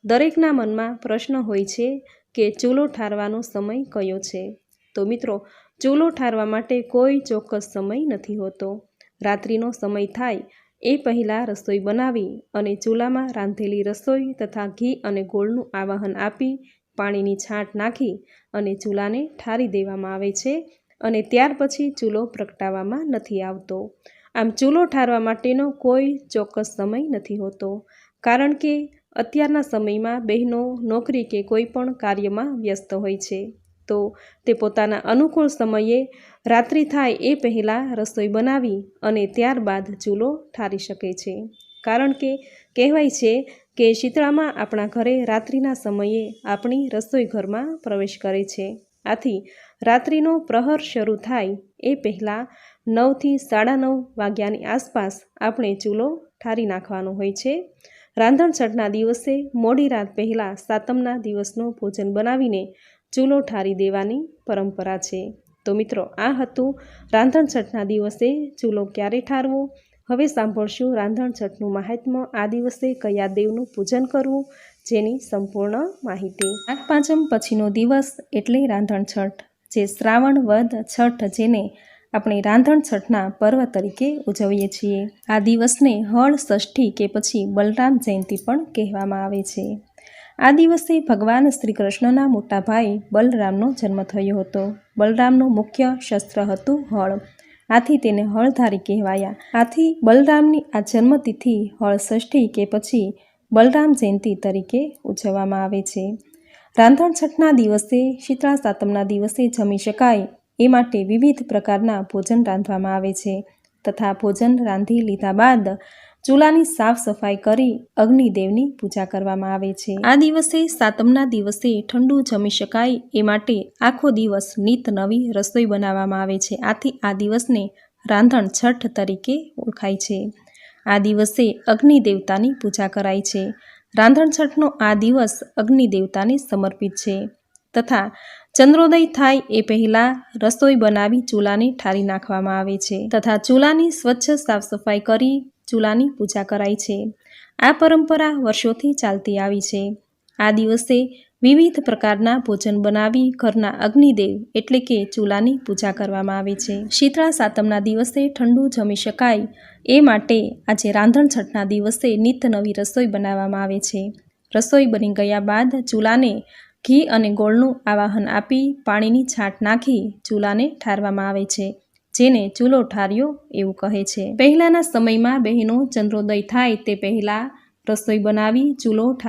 દરેકના મનમાં પ્રશ્ન હોય છે કે ચૂલો ઠારવાનો સમય કયો છે? તો મિત્રો, ચૂલો ઠારવા માટે કોઈ ચોક્કસ સમય નથી હોતો. રાત્રિનો સમય થાય એ પહેલાં રસોઈ બનાવી અને ચૂલામાં રાંધેલી રસોઈ તથા ઘી અને ગોળનું આવાહન આપી પાણીની છાંટ નાખી અને ચૂલાને ઠારી દેવામાં આવે છે અને ત્યાર પછી ચૂલો પ્રગટાવવામાં નથી આવતો. આમ ચૂલો ઠારવા માટેનો કોઈ ચોક્કસ સમય નથી હોતો, કારણ કે અત્યારના સમયમાં બહેનો નોકરી કે કોઈ પણ કાર્યમાં વ્યસ્ત હોય છે, તો તે પોતાના અનુકૂળ સમયે રાત્રિ થાય એ પહેલાં રસોઈ બનાવી અને ત્યારબાદ ચૂલો ઠારી શકે છે. કારણ કે કહેવાય છે કે શીતળામાં આપણા ઘરે રાત્રિના સમયે આપણી રસોઈ ઘરમાં પ્રવેશ કરે છે. આથી રાત્રિનો પ્રહર શરૂ થાય એ પહેલાં 9 થી 9:30 વાગ્યાની આસપાસ આપણે ચૂલો ઠારી નાખવાનો હોય છે. રાંધણછઠના દિવસે મોડી રાત પહેલાં સાતમના દિવસનું ભોજન બનાવીને ચૂલો ઠારી દેવાની પરંપરા છે. તો મિત્રો, આ હતું રાંધણછઠના દિવસે ચૂલો ક્યારે ઠારવો. હવે સાંભળશું રાંધણછઠનું મહાત્મ્ય, આ દિવસે કયા દેવનું પૂજન કરવું, જેની સંપૂર્ણ માહિતી. નાગપાંચમ પછીનો દિવસ એટલે રાંધણછઠ, જે શ્રાવણ વદ છઠ, જેને આપણે રાંધણછઠના પર્વ તરીકે ઉજવીએ છીએ. આ દિવસને હળ ષષ્ઠી કે પછી બલરામ જયંતિ પણ કહેવામાં આવે છે. આ દિવસે ભગવાન શ્રી કૃષ્ણના મોટા ભાઈ બલરામનો જન્મ થયો હતો. બલરામનું મુખ્ય શસ્ત્ર હતું હળ, આથી તેને હળધારી કહેવાયા. આથી બલરામની આ જન્મતિથિ હળ ષષ્ઠી કે પછી બલરામ જયંતિ તરીકે ઉજવવામાં આવે છે. રાંધણછઠના દિવસે શીતળા સાતમના દિવસે જમી શકાય એ માટે વિવિધ પ્રકારના ભોજન રાંધવામાં આવે છે તથા ભોજન રાંધી લીધા બાદ ચૂલાની સાફ સફાઈ કરી અગ્નિદેવની પૂજા કરવામાં આવે છે. આ દિવસે સાતમના દિવસે ઠંડુ જમી શકાય એ માટે આખો દિવસ નિત નવી રસોઈ બનાવવામાં આવે છે. આથી આ દિવસને રાંધણછઠ તરીકે ઓળખાય છે. આ દિવસે અગ્નિ દેવતાની પૂજા કરાય છે. રાંધણછઠનો આ દિવસ અગ્નિ દેવતાને સમર્પિત છે તથા ચંદ્રોદય થાય એ પહેલાં રસોઈ બનાવી ચૂલાને ઠારી નાખવામાં આવે છે તથા ચૂલાની સ્વચ્છ સાફ સફાઈ કરી ચૂલાની પૂજા કરાય છે. આ પરંપરા વર્ષોથી ચાલતી આવી છે. આ દિવસે વિવિધ પ્રકારના ભોજન બનાવી ઘરના અગ્નિદેવ એટલે કે ચૂલાની પૂજા કરવામાં આવે છે. શીતળા સાતમના દિવસે ઠંડુ જમી શકાય એ માટે આજે રાંધણછઠના દિવસે નિત નવી રસોઈ બનાવવામાં આવે છે. રસોઈ બની ગયા બાદ ચૂલાને ઘી અને ગોળનું આવાહન આપી પાણીની છાંટ નાખી ચૂલાને ઠારવામાં આવે છે, જેને ચૂલો ઠાર્યો એવું કહે છે. પહેલાંના સમયમાં બહેનો ચંદ્રોદય થાય તે પહેલાં રસોઈ બનાવી ચૂલો